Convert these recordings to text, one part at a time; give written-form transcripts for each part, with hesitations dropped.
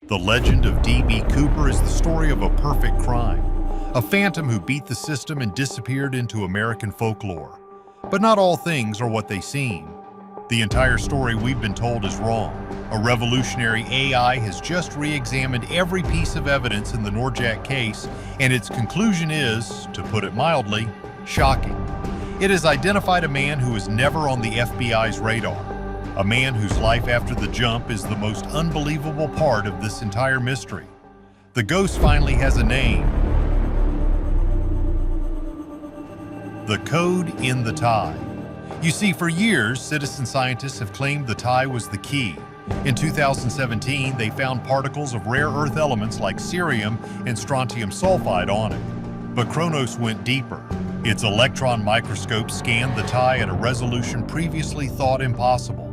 The legend of D.B. Cooper is the story of a perfect crime, a phantom who beat the system and disappeared into American folklore. But not all things are what they seem. The entire story we've been told is wrong. A revolutionary AI has just re-examined every piece of evidence in the Norjack case, and its conclusion is, to put it mildly, shocking. It has identified a man who is never on the FBI's radar, a man whose life after the jump is the most unbelievable part of this entire mystery. The ghost finally has a name. The code in the tie. You see, for years, citizen scientists have claimed the tie was the key. In 2017, they found particles of rare earth elements like cerium and strontium sulfide on it. But Kronos went deeper. Its electron microscope scanned the tie at a resolution previously thought impossible.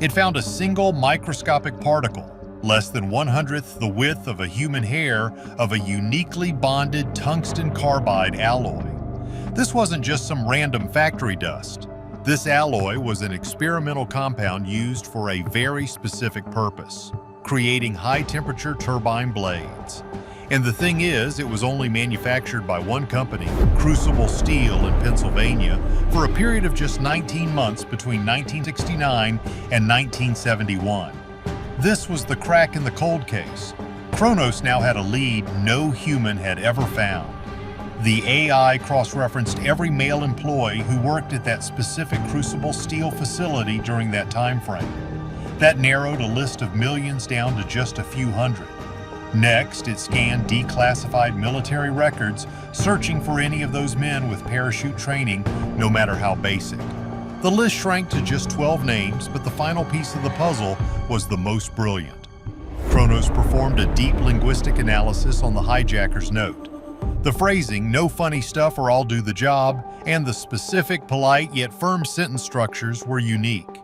It found a single microscopic particle, less than 1/100th the width of a human hair, of a uniquely bonded tungsten carbide alloy. This wasn't just some random factory dust. This alloy was an experimental compound used for a very specific purpose, creating high-temperature turbine blades. And the thing is, it was only manufactured by one company, Crucible Steel in Pennsylvania, for a period of just 19 months between 1969 and 1971. This was the crack in the cold case. Kronos now had a lead no human had ever found. The AI cross-referenced every male employee who worked at that specific Crucible Steel facility during that time frame. That narrowed a list of millions down to just a few hundred. Next, it scanned declassified military records, searching for any of those men with parachute training, no matter how basic. The list shrank to just 12 names, but the final piece of the puzzle was the most brilliant. Kronos performed a deep linguistic analysis on the hijacker's note. The phrasing, "no funny stuff or I'll do the job," and the specific, polite yet firm sentence structures were unique.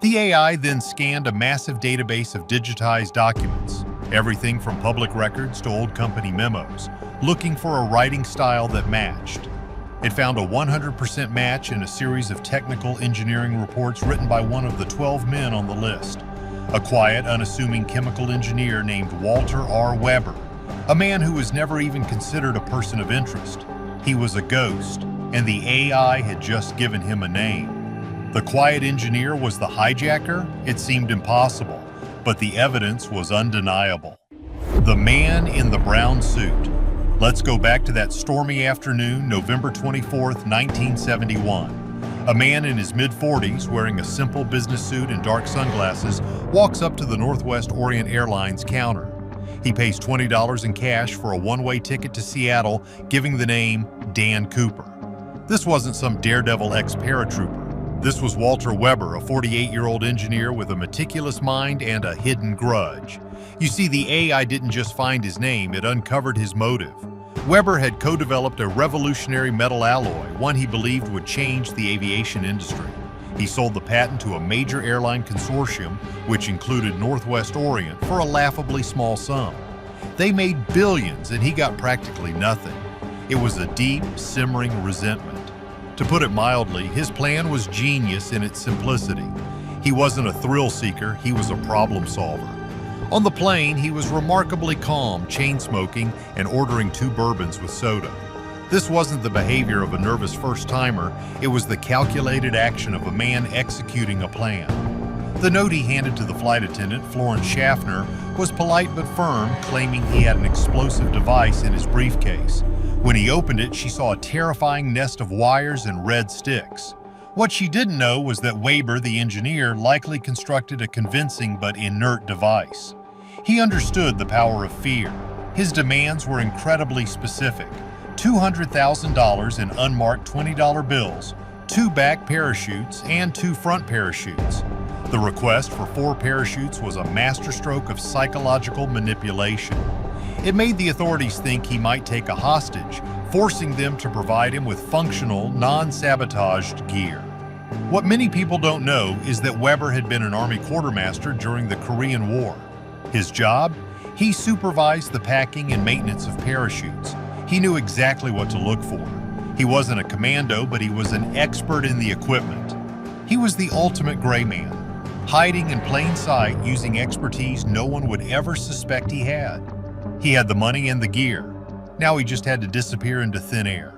The AI then scanned a massive database of digitized documents, everything from public records to old company memos, looking for a writing style that matched. It found a 100% match in a series of technical engineering reports written by one of the 12 men on the list, a quiet, unassuming chemical engineer named Walter R. Weber, a man who was never even considered a person of interest. He was a ghost, and the AI had just given him a name. The quiet engineer was the hijacker? It seemed impossible, but the evidence was undeniable. The man in the brown suit. Let's go back to that stormy afternoon, November 24th, 1971. A man in his mid-40s, wearing a simple business suit and dark sunglasses, walks up to the Northwest Orient Airlines counter. He pays $20 in cash for a one-way ticket to Seattle, giving the name Dan Cooper. This wasn't some daredevil ex-paratrooper. This was Walter Weber, a 48-year-old engineer with a meticulous mind and a hidden grudge. You see, the AI didn't just find his name, it uncovered his motive. Weber had co-developed a revolutionary metal alloy, one he believed would change the aviation industry. He sold the patent to a major airline consortium, which included Northwest Orient, for a laughably small sum. They made billions, and he got practically nothing. It was a deep, simmering resentment. To put it mildly, his plan was genius in its simplicity. He wasn't a thrill seeker, he was a problem solver. On the plane, he was remarkably calm, chain-smoking and ordering 2 bourbons with soda. This wasn't the behavior of a nervous first-timer, it was the calculated action of a man executing a plan. The note he handed to the flight attendant, Florence Schaffner, was polite but firm, claiming he had an explosive device in his briefcase. When he opened it, she saw a terrifying nest of wires and red sticks. What she didn't know was that Weber, the engineer, likely constructed a convincing but inert device. He understood the power of fear. His demands were incredibly specific. $200,000 in unmarked $20 bills, 2 back parachutes, and 2 front parachutes. The request for 4 parachutes was a masterstroke of psychological manipulation. It made the authorities think he might take a hostage, forcing them to provide him with functional, non-sabotaged gear. What many people don't know is that Weber had been an Army quartermaster during the Korean War. His job? He supervised the packing and maintenance of parachutes. He knew exactly what to look for. He wasn't a commando, but he was an expert in the equipment. He was the ultimate gray man. hiding in plain sight using expertise no one would ever suspect he had. He had the money and the gear. Now he just had to disappear into thin air.